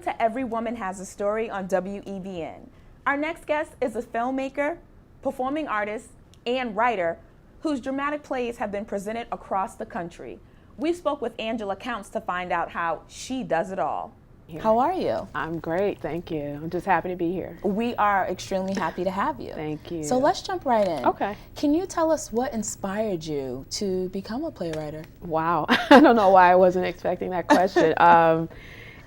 to Every Woman Has a Story on WEBN. Our next guest is a filmmaker, performing artist, and writer whose dramatic plays have been presented across the country. We spoke with Angela Counts to find out how she does it all. How are you? I'm great, thank you. I'm just happy to be here. We are extremely happy to have you. Thank you. So let's jump right in. Okay. Can you tell us what inspired you to become a playwright? Wow, I don't know why I wasn't expecting that question.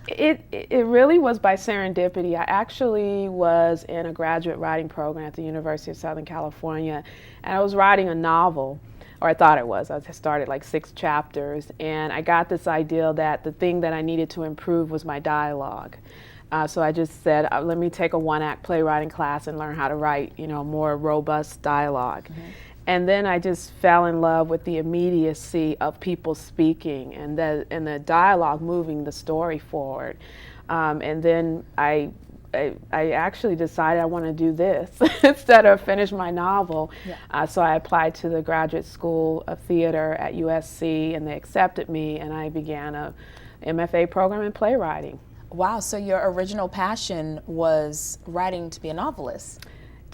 It really was by serendipity. I actually was in a graduate writing program at the University of Southern California, and I was writing a novel. Or I thought it was. I started like 6 chapters, and I got this idea that the thing that I needed to improve was my dialogue. So I just said, let me take a 1-act playwriting class and learn how to write, more robust dialogue. Mm-hmm. And then I just fell in love with the immediacy of people speaking and the dialogue moving the story forward. And then I actually decided I want to do this instead of finish my novel. Yeah. So I applied to the Graduate School of Theater at USC, and they accepted me, and I began a MFA program in playwriting. Wow, so your original passion was writing to be a novelist?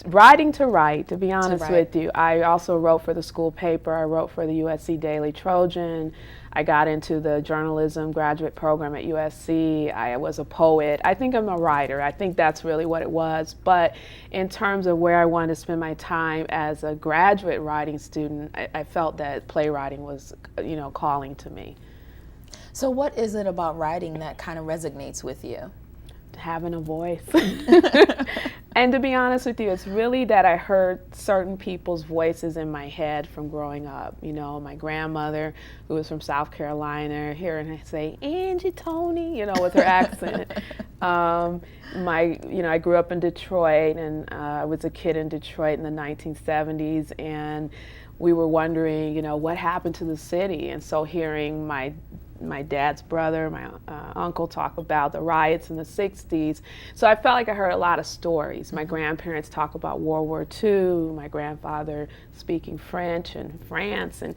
Writing to write, to be honest with you. I also wrote for the school paper. I wrote for the USC Daily Trojan. I got into the journalism graduate program at USC. I was a poet. I think I'm a writer. I think that's really what it was. But in terms of where I wanted to spend my time as a graduate writing student, I felt that playwriting was, calling to me. So what is it about writing that kind of resonates with you? Having a voice. And to be honest with you, it's really that I heard certain people's voices in my head from growing up. My grandmother, who was from South Carolina, hearing her say, Angie, Tony, with her accent. I grew up in Detroit, and I was a kid in Detroit in the 1970s, and we were wondering, what happened to the city? And so hearing my dad's brother, my uncle talk about the riots in the 60s. So I felt like I heard a lot of stories. My grandparents talk about World War II, my grandfather speaking French in France, and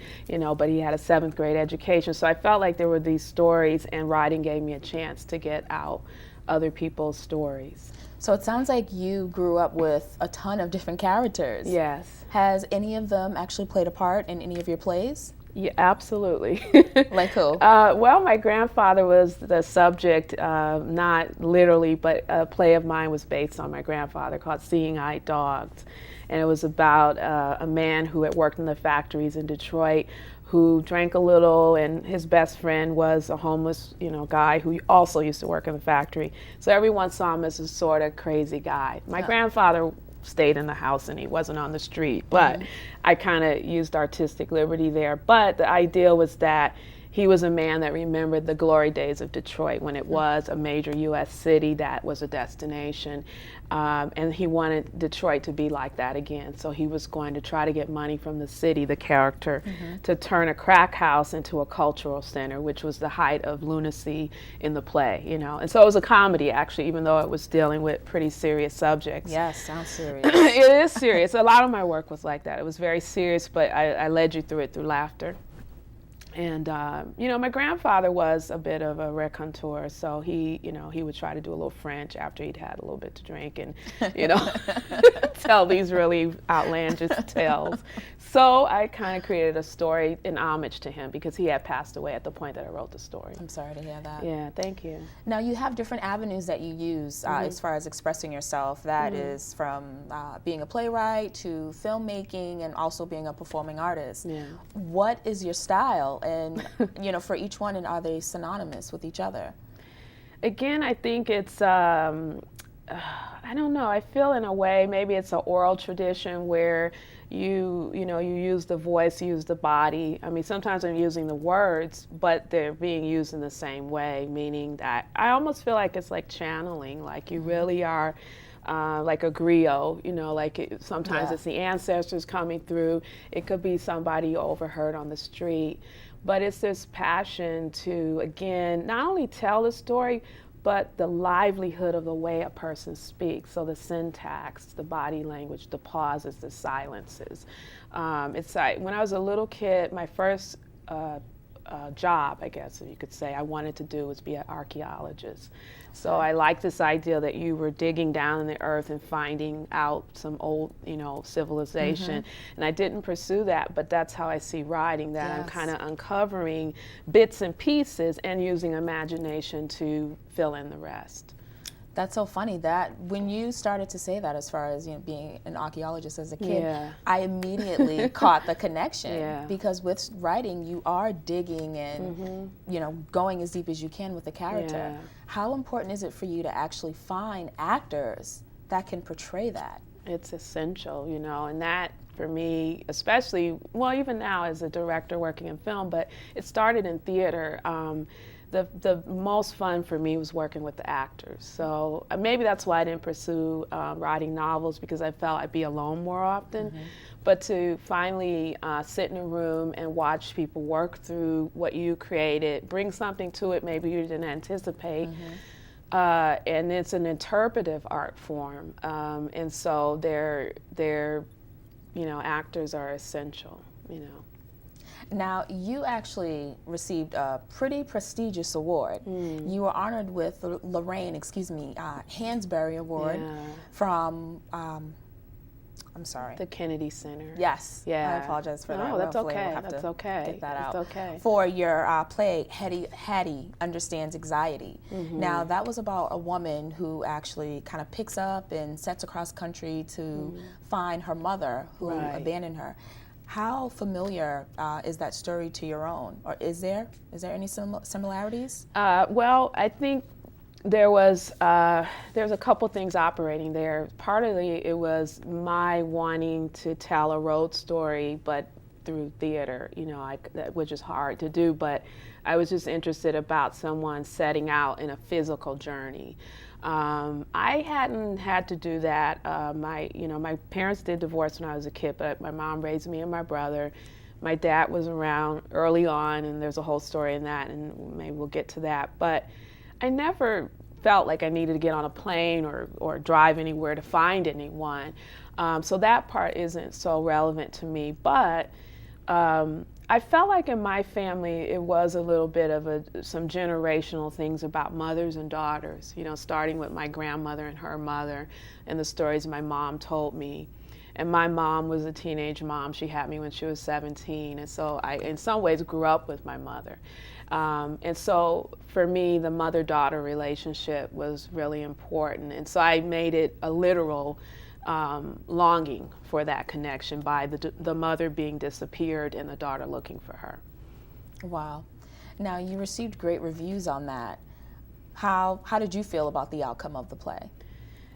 but he had a 7th grade education. So I felt like there were these stories, and writing gave me a chance to get out other people's stories. So it sounds like you grew up with a ton of different characters. Yes. Has any of them actually played a part in any of your plays? Yeah, absolutely. Like who? Well, my grandfather was the subject, not literally, but a play of mine was based on my grandfather called Seeing-Eyed Dogs. And it was about a man who had worked in the factories in Detroit, who drank a little, and his best friend was a homeless, guy who also used to work in the factory. So everyone saw him as a sort of crazy guy. My grandfather stayed in the house and he wasn't on the street, but I kind of used artistic liberty there. But the idea was that he was a man that remembered the glory days of Detroit when it was a major U.S. city that was a destination. And he wanted Detroit to be like that again. So he was going to try to get money from the city, the character, to turn a crack house into a cultural center, which was the height of lunacy in the play, And so it was a comedy, actually, even though it was dealing with pretty serious subjects. Yes, sounds serious. It is serious. A lot of my work was like that. It was very serious, but I led you through it through laughter. And, my grandfather was a bit of a raconteur, so he would try to do a little French after he'd had a little bit to drink and, tell these really outlandish tales. So I kind of created a story in homage to him because he had passed away at the point that I wrote the story. I'm sorry to hear that. Yeah, thank you. Now, you have different avenues that you use as far as expressing yourself. That is from being a playwright to filmmaking and also being a performing artist. Yeah. What is your style? And, for each one, and are they synonymous with each other? Again, I think it's, I don't know, I feel in a way maybe it's an oral tradition where you use the voice, you use the body. I mean, sometimes I'm using the words, but they're being used in the same way, meaning that I almost feel like it's like channeling, like you really are like a griot, sometimes it's the ancestors coming through. It could be somebody you overheard on the street. But it's this passion to, again, not only tell the story, but the livelihood of the way a person speaks. So the syntax, the body language, the pauses, the silences. It's like when I was a little kid, my first job, I guess if you could say, I wanted to do was be an archaeologist. So I like this idea that you were digging down in the earth and finding out some old, civilization. And I didn't pursue that, but that's how I see writing, that I'm kind of uncovering bits and pieces and using imagination to fill in the rest. That's so funny that when you started to say that, as far as being an archaeologist as a kid, I immediately caught the connection, because with writing you are digging and going as deep as you can with the character. How important is it for you to actually find actors that can portray that? It's essential, and that for me, especially, well, even now as a director working in film, but it started in theater. The most fun for me was working with the actors. So maybe that's why I didn't pursue writing novels, because I felt I'd be alone more often. But to finally sit in a room and watch people work through what you created, bring something to it maybe you didn't anticipate, and it's an interpretive art form. And so actors are essential, Now, you actually received a pretty prestigious award. You were honored with the Lorraine Hansberry Award from, I'm sorry. The Kennedy Center. Yes. I apologize for that. No, that's Hopefully okay. we'll have That's to okay. get that out. That's okay. For your play, Hattie Understands Anxiety. Now, that was about a woman who actually kind of picks up and sets across country to find her mother who abandoned her. How familiar is that story to your own, or is there any similarities? Well, I think there's a couple things operating there. Partly it was my wanting to tell a road story, but through theater, which is hard to do. But I was just interested about someone setting out in a physical journey. I hadn't had to do that. My parents did divorce when I was a kid, but my mom raised me and my brother. My dad was around early on, and there's a whole story in that, and maybe we'll get to that. But I never felt like I needed to get on a plane or drive anywhere to find anyone. So that part isn't so relevant to me. But I felt like in my family it was a little bit of some generational things about mothers and daughters, starting with my grandmother and her mother and the stories my mom told me. And my mom was a teenage mom. She had me when she was 17. And so I, in some ways, grew up with my mother. And so for me, the mother-daughter relationship was really important. And so I made it a literal longing for that connection by the mother being disappeared and the daughter looking for her. Wow. Now, you received great reviews on that. How did you feel about the outcome of the play?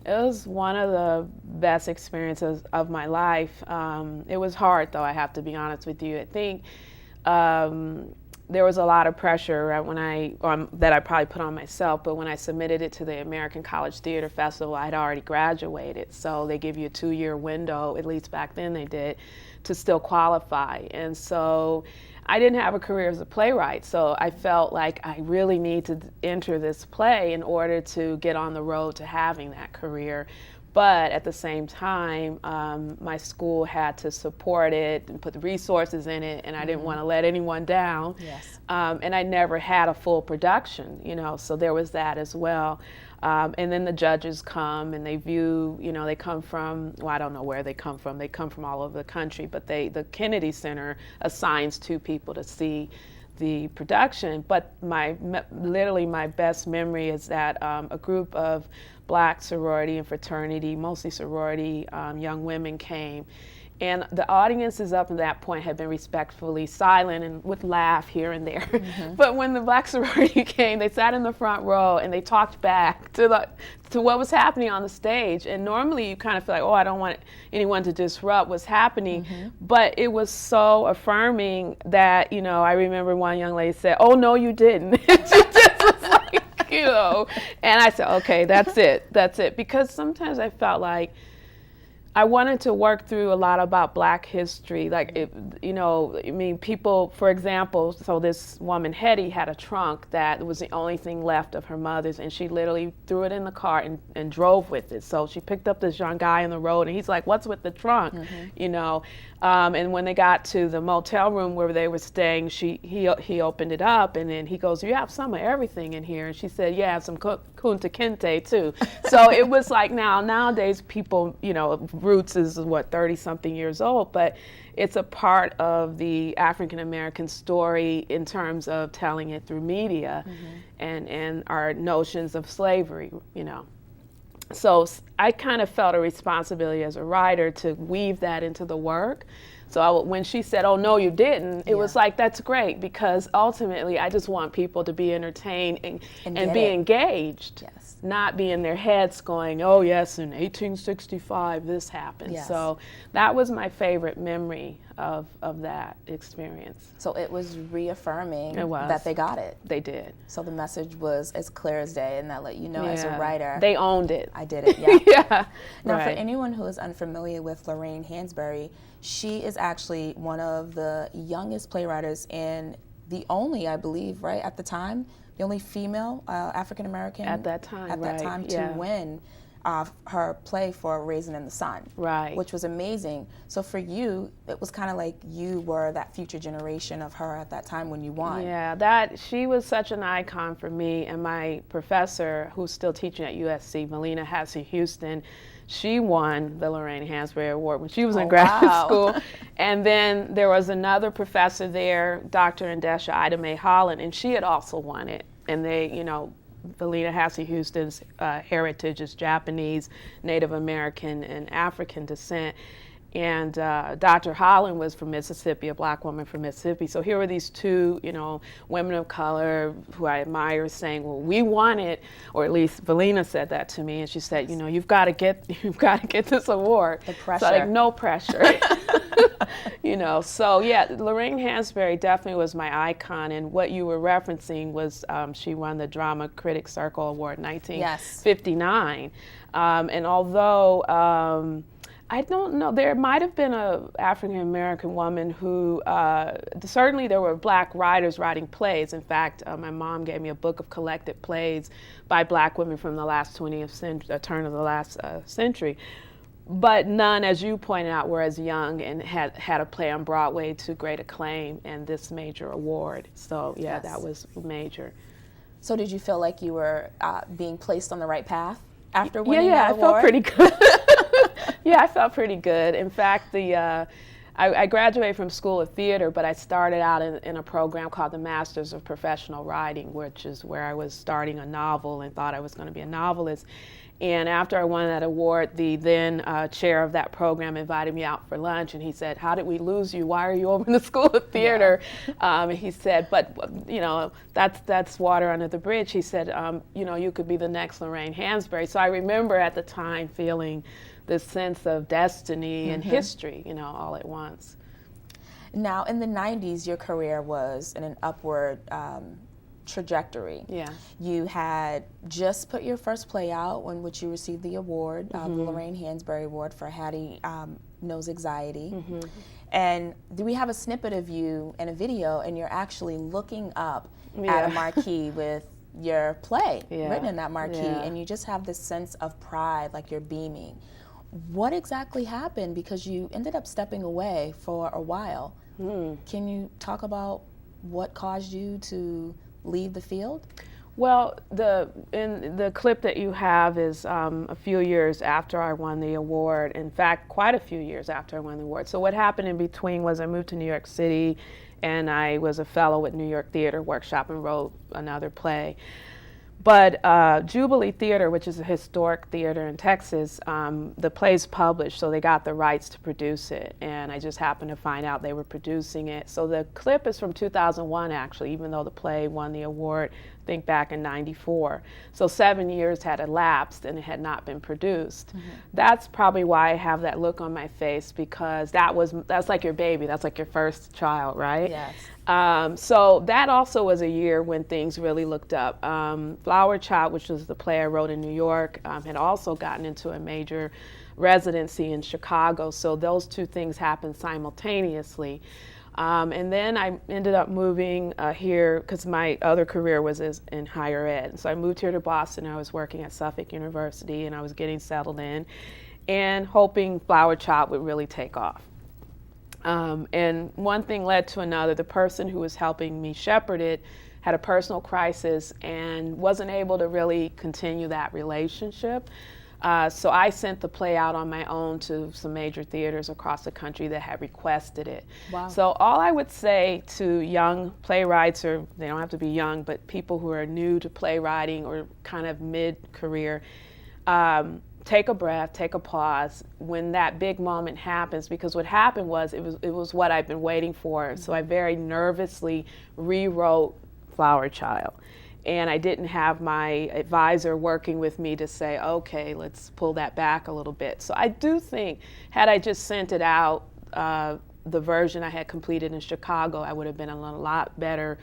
It was one of the best experiences of my life. It was hard, though, I have to be honest with you. I think there was a lot of pressure that I probably put on myself, but when I submitted it to the American College Theater Festival, I had already graduated, so they give you a 2-year window, at least back then they did, to still qualify. And so I didn't have a career as a playwright, so I felt like I really need to enter this play in order to get on the road to having that career. But at the same time, my school had to support it and put the resources in it, and I didn't want to let anyone down. Yes. And I never had a full production, so there was that as well. And then the judges come and they view, they come from, well, I don't know where they come from. They come from all over the country, but the Kennedy Center assigns 2 people to see the production. But literally my best memory is that a group of Black sorority and fraternity, mostly sorority, young women came. And the audiences up at that point had been respectfully silent and would laugh here and there. But when the Black sorority came, they sat in the front row and they talked back to what was happening on the stage. And normally you kind of feel like, oh, I don't want anyone to disrupt what's happening. But it was so affirming that, I remember one young lady said, oh, no, you didn't. She just was like, and I said, okay, that's it. Because sometimes I felt like I wanted to work through a lot about Black history. Like, people, for example, so this woman, Hetty, had a trunk that was the only thing left of her mother's, and she literally threw it in the car and drove with it. So she picked up this young guy on the road, and he's like, "What's with the trunk?" And when they got to the motel room where they were staying, he opened it up, and then he goes, "You have some of everything in here." And she said, "Yeah, some Kunta Kinte too." So it was like nowadays people, Roots is 30-something years old, but it's a part of the African American story in terms of telling it through media and our notions of slavery, So I kind of felt a responsibility as a writer to weave that into the work. So when she said, "Oh, no, you didn't," it was like, that's great, because ultimately I just want people to be entertained and be engaged, not be in their heads going, "Oh, yes, in 1865 this happened." Yes. So that was my favorite memory of that experience. So it was reaffirming that they got it. They did. So the message was as clear as day, and that let you know as a writer. They owned it. I did it, yeah. Yeah. Now, for anyone who is unfamiliar with Lorraine Hansberry, she is actually one of the youngest playwrights and the only, I believe, right, at the time, the only female African American at that time to win her play for Raisin in the Sun, which was amazing. So for you, it was kind of like you were that future generation of her at that time when you won. Yeah, she was such an icon for me, and my professor, who's still teaching at USC, Melina Hassey-Houston, she won the Lorraine Hansberry Award when she was in graduate school. And then there was another professor there, Dr. Ndesha Ida Mae Holland, and she had also won it. And they, Melina Hassey-Houston's heritage is Japanese, Native American, and African descent. And Dr. Holland was from Mississippi, a Black woman from Mississippi. So here were these two, women of color who I admire saying, "Well, we won it," or at least Valina said that to me, and she said, "You've got to get this award." The pressure. So like, no pressure. So yeah, Lorraine Hansberry definitely was my icon, and what you were referencing was she won the Drama Critics Circle Award in 1959. And although I don't know, there might have been an African American woman who, certainly there were Black writers writing plays. In fact, my mom gave me a book of collected plays by Black women from the last 20th century, turn of the last century. But none, as you pointed out, were as young and had a play on Broadway to great acclaim and this major award. So yeah, that was major. So did you feel like you were being placed on the right path after winning that award? I felt pretty good. Yeah, I felt pretty good. In fact, I graduated from School of Theater, but I started out in a program called the Masters of Professional Writing, which is where I was starting a novel and thought I was going to be a novelist. And after I won that award, the then chair of that program invited me out for lunch, and he said, "How did we lose you? Why are you over in the School of Theater?" And he said, "But that's water under the bridge." He said, "You could be the next Lorraine Hansberry." So I remember at the time feeling this sense of destiny and history, all at once. Now, in the 90s, your career was in an upward trajectory. Yeah. You had just put your first play out in which you received the award, the Lorraine Hansberry Award for Hattie Knows Anxiety. And we have a snippet of you in a video, and you're actually looking up at a marquee with your play written in that marquee, and you just have this sense of pride, like you're beaming. What exactly happened? Because you ended up stepping away for a while. Can you talk about what caused you to leave the field? Well, the clip that you have is a few years after I won the award. In fact, quite a few years after I won the award. So what happened in between was I moved to New York City, and I was a fellow at New York Theater Workshop and wrote another play. But Jubilee Theater, which is a historic theater in Texas, the play's published, so they got the rights to produce it. And I just happened to find out they were producing it. So the clip is from 2001, actually, even though the play won the award think back in '94. So 7 years had elapsed and it had not been produced. That's probably why I have that look on my face, because that's like your baby, that's like your first child, right? Yes. So that also was a year when things really looked up. Flower Child, which was the play I wrote in New York, had also gotten into a major residency in Chicago. So those two things happened simultaneously. And then I ended up moving here because my other career was in higher ed. So I moved here to Boston. I was working at Suffolk University and I was getting settled in and hoping Flower Child would really take off. And one thing led to another. The person who was helping me shepherd it had a personal crisis and wasn't able to really continue that relationship. So I sent the play out on my own to some major theaters across the country that had requested it. Wow. So all I would say to young playwrights, or they don't have to be young, but people who are new to playwriting or kind of mid-career, take a breath, take a pause when that big moment happens, because what happened was it was what I've been waiting for. So I very nervously rewrote Flower Child. And I didn't have my advisor working with me to say, okay, let's pull that back a little bit. So I do think, had I just sent it out, the version I had completed in Chicago, I would have been in a lot better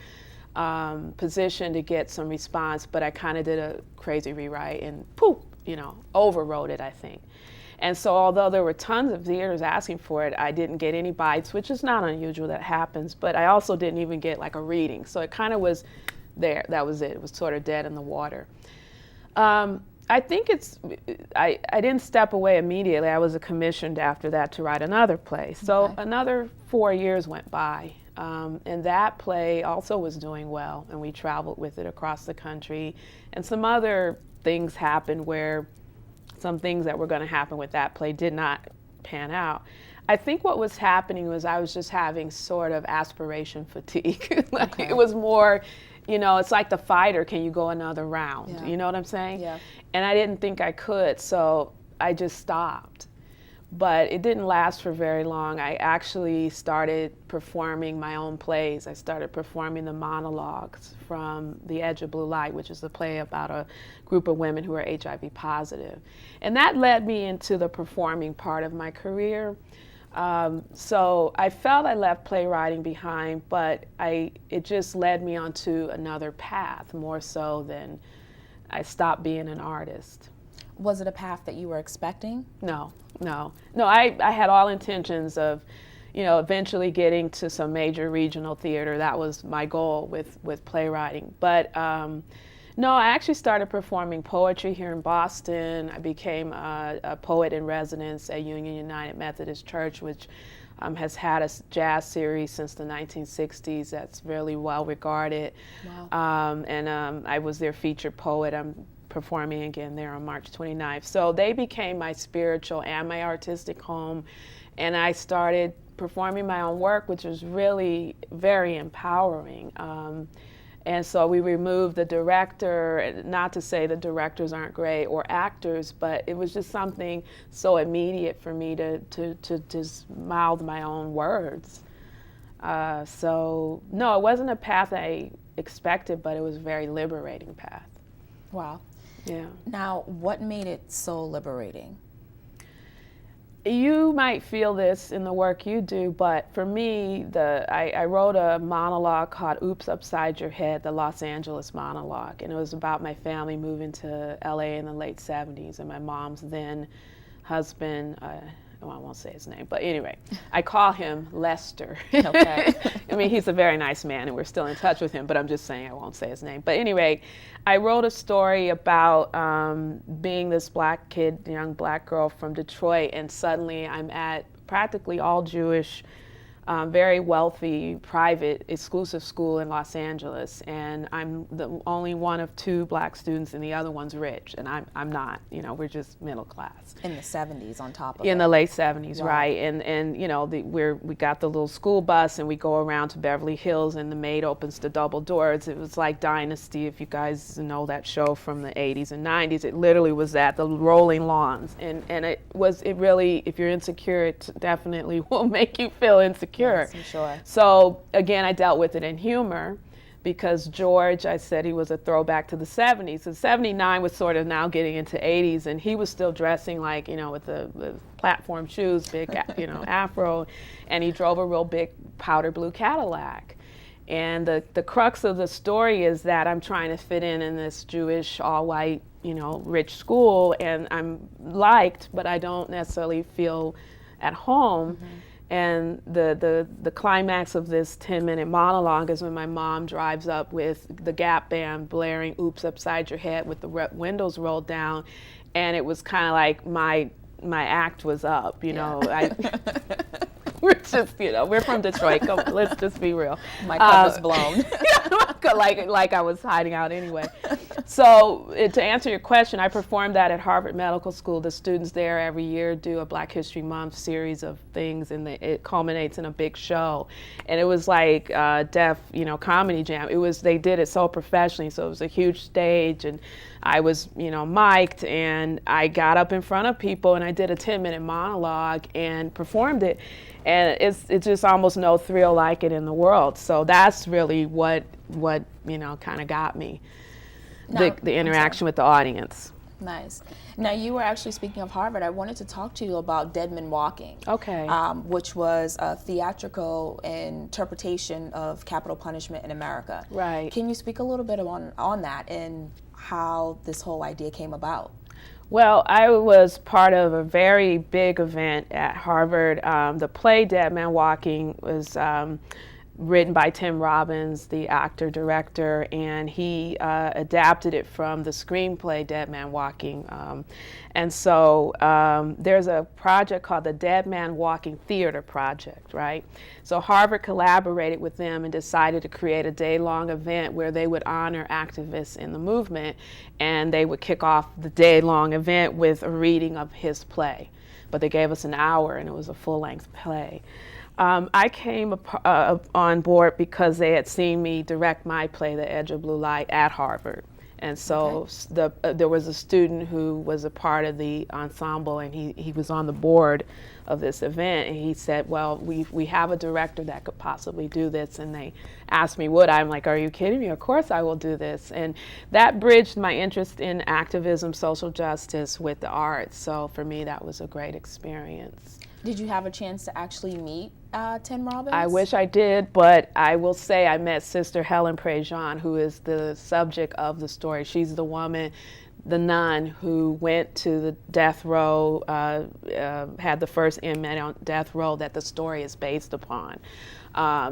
position to get some response. But I kind of did a crazy rewrite and poof, overwrote it, I think. And so although there were tons of theaters asking for it, I didn't get any bites, which is not unusual, that happens. But I also didn't even get like a reading. So it kind of was there. That was it. It was sort of dead in the water. I think I didn't step away immediately. I was commissioned after that to write another play. So another 4 years went by. And that play also was doing well, and we traveled with it across the country. And some other things happened where some things that were going to happen with that play did not pan out. I think what was happening was I was just having sort of aspiration fatigue. It was more, it's like the fighter, can you go another round? Yeah. You know what I'm saying? Yeah. And I didn't think I could, so I just stopped. But it didn't last for very long. I actually started performing my own plays. I started performing the monologues from The Edge of Blue Light, which is a play about a group of women who are HIV positive. And that led me into the performing part of my career. So I felt I left playwriting behind, but it just led me onto another path, more so than I stopped being an artist. Was it a path that you were expecting? No. I had all intentions of, eventually getting to some major regional theater. That was my goal with playwriting. But no, I actually started performing poetry here in Boston. I became a poet in residence at Union United Methodist Church, which has had a jazz series since the 1960s that's really well regarded. Wow. And I was their featured poet. I'm performing again there on March 29th. So they became my spiritual and my artistic home. And I started performing my own work, which was really very empowering. And so we removed the director, not to say the directors aren't great or actors, but it was just something so immediate for me to just mouth my own words. So no, it wasn't a path I expected, but it was a very liberating path. Wow. Yeah. Now, what made it so liberating? You might feel this in the work you do, but for me, I wrote a monologue called Oops Upside Your Head, the Los Angeles monologue, and it was about my family moving to LA in the late 70s, and my mom's then husband, I won't say his name, but anyway, I call him Lester. Okay. I mean, he's a very nice man, and we're still in touch with him, but I'm just saying I won't say his name. But anyway, I wrote a story about being this black kid, young black girl from Detroit, and suddenly I'm at practically all Jewish, very wealthy, private, exclusive school in Los Angeles, and I'm the only one of 2 black students, and the other one's rich, and I'm not. We're just middle class. In the 70s, on top of In it. the late 70s, Wow. right? And we got the little school bus, and we go around to Beverly Hills, and the maid opens the double doors. It was like Dynasty, if you guys know that show from the 80s and 90s. It literally was that, the rolling lawns, and it really, if you're insecure, it definitely will make you feel insecure. Yes, I'm sure. So again, I dealt with it in humor, because George, I said he was a throwback to the 70s. And 79 was sort of now getting into 80s, and he was still dressing like, with the platform shoes, big, afro, and he drove a real big powder blue Cadillac. And the crux of the story is that I'm trying to fit in this Jewish, all-white, rich school, and I'm liked, but I don't necessarily feel at home. Mm-hmm. And the climax of this 10-minute monologue is when my mom drives up with the Gap band blaring "Oops Upside Your Head" with the windows rolled down, and it was kind of like my act was up, We're just, we're from Detroit. Let's just be real. My cup is blown. like I was hiding out anyway. So to answer your question, I performed that at Harvard Medical School. The students there every year do a Black History Month series of things, and it culminates in a big show. And it was like deaf, comedy jam. They did it so professionally, so it was a huge stage, and I was, mic'd, and I got up in front of people, and I did a 10-minute monologue and performed it. And it's just almost no thrill like it in the world. So that's really what kind of got me, the interaction with the audience. Nice. Now, you were actually speaking of Harvard. I wanted to talk to you about Dead Men Walking. Okay. Which was a theatrical interpretation of capital punishment in America. Right. Can you speak a little bit on that and how this whole idea came about? Well, I was part of a very big event at Harvard. The play Dead Man Walking was written by Tim Robbins, the actor-director, and he adapted it from the screenplay Dead Man Walking. And so there's a project called the Dead Man Walking Theater Project, right? So Harvard collaborated with them and decided to create a day-long event where they would honor activists in the movement, and they would kick off the day-long event with a reading of his play. But they gave us an hour, and it was a full-length play. I came on board because they had seen me direct my play, The Edge of Blue Light, at Harvard. And so there was a student who was a part of the ensemble, and he was on the board of this event, and he said, well, we have a director that could possibly do this, and they asked me would I. I'm like, are you kidding me? Of course I will do this. And that bridged my interest in activism, social justice with the arts. So for me, that was a great experience. Did you have a chance to actually meet Tim Robbins? I wish I did, but I will say I met Sister Helen Prejean, who is the subject of the story. She's the woman, the nun, who went to the death row, had the first inmate on death row that the story is based upon.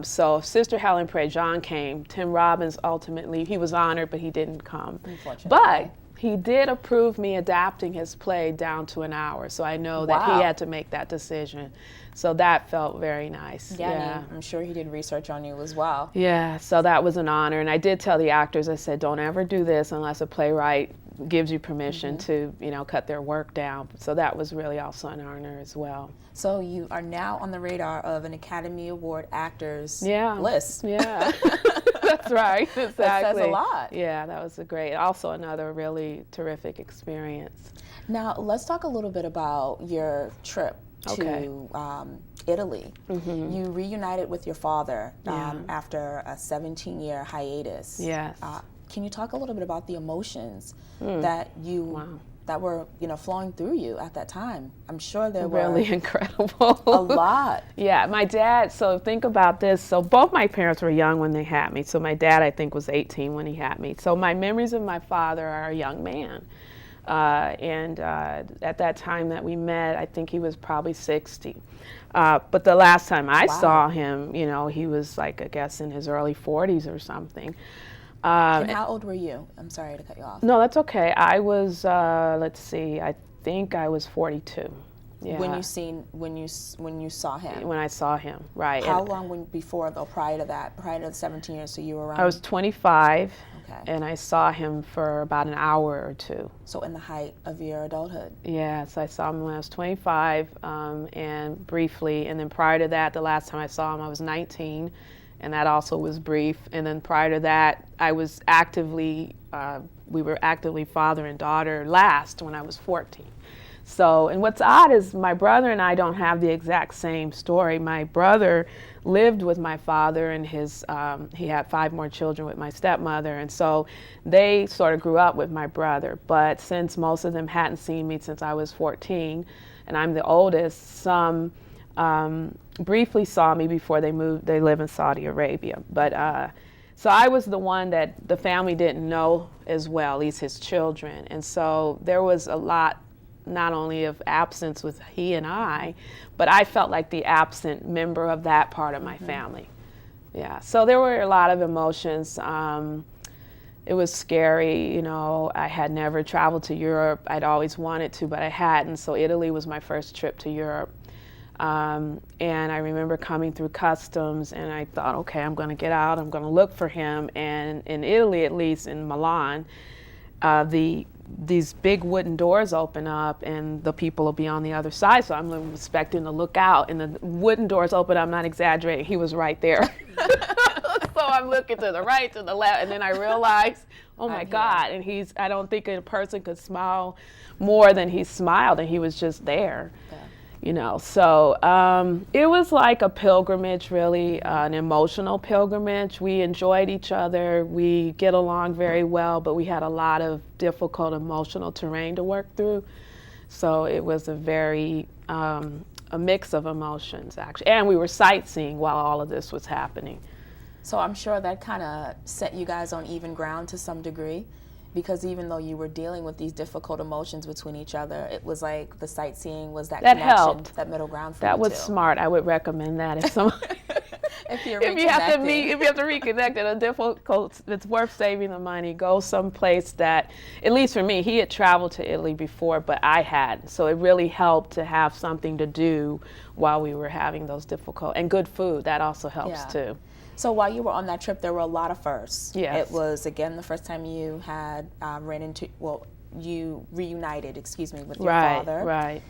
So Sister Helen Prejean came. Tim Robbins ultimately, he was honored, but he didn't come. Unfortunately. But he did approve me adapting his play down to an hour, so I know that he had to make that decision. So that felt very nice. Yeah. I'm sure he did research on you as well. Yeah, so that was an honor. And I did tell the actors, I said, don't ever do this unless a playwright gives you permission to, cut their work down. So that was really also an honor as well. So you are now on the radar of an Academy Award actors list. Yeah. That's right, exactly. That says a lot. Yeah, that was also another really terrific experience. Now, let's talk a little bit about your trip to Italy. Mm-hmm. You reunited with your father after a 17-year hiatus. Yes. Can you talk a little bit about the emotions that were flowing through you at that time? I'm sure there were really incredible. A lot. Yeah, my dad. So think about this. So both my parents were young when they had me. So my dad, I think, was 18 when he had me. So my memories of my father are a young man. And at that time that we met, I think he was probably 60. But the last time I saw him, he was like, I guess, in his early 40s or something. And how old were you? I'm sorry to cut you off. No, that's okay. I was, I think I was 42. Yeah. When you saw him? When I saw him, right. How long before, though, prior to the 17 years, so you were around? I was 25. And I saw him for about an hour or two. So in the height of your adulthood? Yes, I saw him when I was 25 and briefly. And then prior to that, the last time I saw him, I was 19. And that also was brief. And then prior to that, we were actively father and daughter last when I was 14. So, and what's odd is my brother and I don't have the exact same story. My brother lived with my father and he had 5 more children with my stepmother, and so they sort of grew up with my brother. But since most of them hadn't seen me since I was 14, and I'm the oldest, some briefly saw me before they moved. They live in Saudi Arabia. But so I was the one that the family didn't know as well, at least his children. And so there was a lot, not only of absence with he and I, but I felt like the absent member of that part of my family. Yeah, so there were a lot of emotions. It was scary, you know. I had never traveled to Europe. I'd always wanted to, but I hadn't. So Italy was my first trip to Europe. And I remember coming through customs, and I thought, okay, I'm going to get out. I'm going to look for him. And in Italy, at least in Milan, these big wooden doors open up, and the people will be on the other side. So I'm expecting to look out, and the wooden doors open. I'm not exaggerating. He was right there. So I'm looking to the right, to the left, and then I realized, oh my God. And I don't think a person could smile more than he smiled, and he was just there. Yeah. You know, so it was like a pilgrimage, really, an emotional pilgrimage. We enjoyed each other. We get along very well, but we had a lot of difficult emotional terrain to work through. So it was a very, a mix of emotions, actually. And we were sightseeing while all of this was happening. So I'm sure that kind of set you guys on even ground to some degree, because even though you were dealing with these difficult emotions between each other, it was like the sightseeing was that connection, helped. That middle ground for that you was too. Smart. I would recommend that if someone if you have to reconnect at a difficult, it's worth saving the money. Go someplace that, at least for me, he had traveled to Italy before, but I hadn't. So it really helped to have something to do while we were having those difficult, and good food. That also helps too. So while you were on that trip, there were a lot of firsts. Yes. It was, again, the first time you had you reunited, with your father. Right.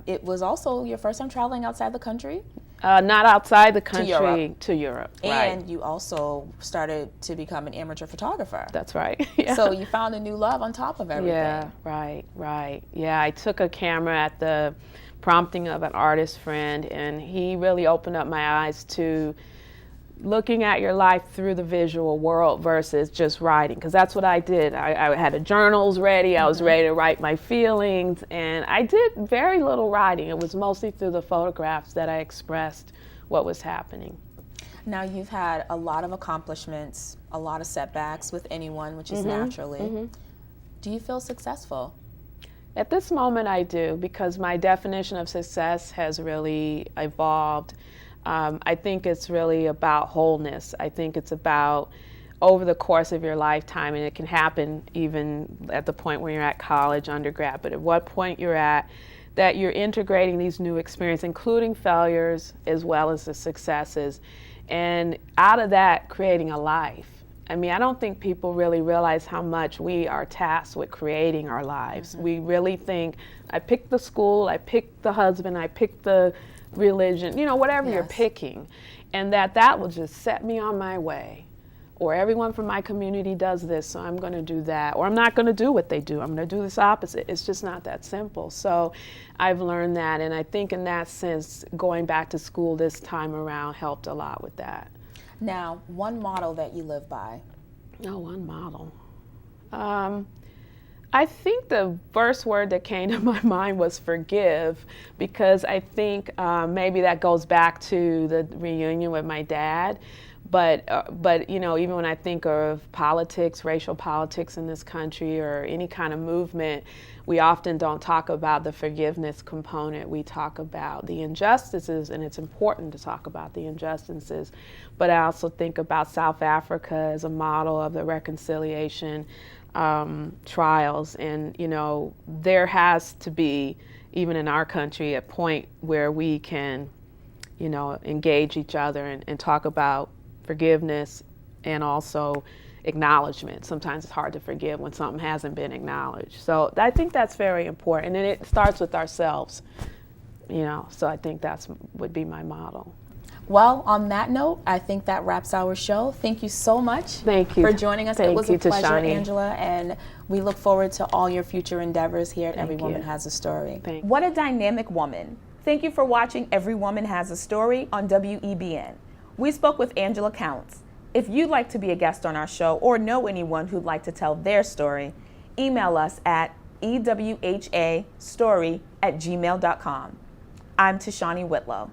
It was also your first time traveling outside the country? Not outside the country, to Europe. And you also started to become an amateur photographer. That's right. Yeah. So you found a new love on top of everything. Yeah, right. Yeah, I took a camera at the prompting of an artist friend, and he really opened up my eyes to looking at your life through the visual world versus just writing, because that's what I did. I had the journals ready. I was ready to write my feelings, and I did very little writing. It was mostly through the photographs that I expressed what was happening. Now, you've had a lot of accomplishments, a lot of setbacks with anyone, which is naturally. Do you feel successful? At this moment, I do, because my definition of success has really evolved. I think it's really about wholeness. I think it's about over the course of your lifetime, and it can happen even at the point where you're at college, undergrad, but at what point you're at, that you're integrating these new experiences, including failures as well as the successes, and out of that, creating a life. I mean, I don't think people really realize how much we are tasked with creating our lives. We really think, I picked the school, I picked the husband, I picked the religion, whatever you're picking, and that will just set me on my way. Or everyone from my community does this, so I'm going to do that. Or I'm not going to do what they do. I'm going to do this opposite. It's just not that simple. So I've learned that, and I think in that sense, going back to school this time around helped a lot with that. Now, one model that you live by. Oh, one model. I think the first word that came to my mind was forgive, because I think maybe that goes back to the reunion with my dad. But even when I think of politics, racial politics in this country, or any kind of movement, we often don't talk about the forgiveness component. We talk about the injustices, and it's important to talk about the injustices. But I also think about South Africa as a model of the reconciliation trials, and there has to be, even in our country, a point where we can engage each other and talk about forgiveness and also acknowledgement. Sometimes it's hard to forgive when something hasn't been acknowledged. So I think that's very important, and it starts with ourselves, so I think that's would be my model. Well, on that note, I think that wraps our show. Thank you so much. Thank you for joining us. Thank it was you, a pleasure, Tashanea. Angela, and we look forward to all your future endeavors here at Every Woman Has a Story. What a dynamic woman. Thank you for watching Every Woman Has a Story on WEBN. We spoke with Angela Counts. If you'd like to be a guest on our show or know anyone who'd like to tell their story, email us at ewhastory@gmail.com. I'm Tashanea Whitlow.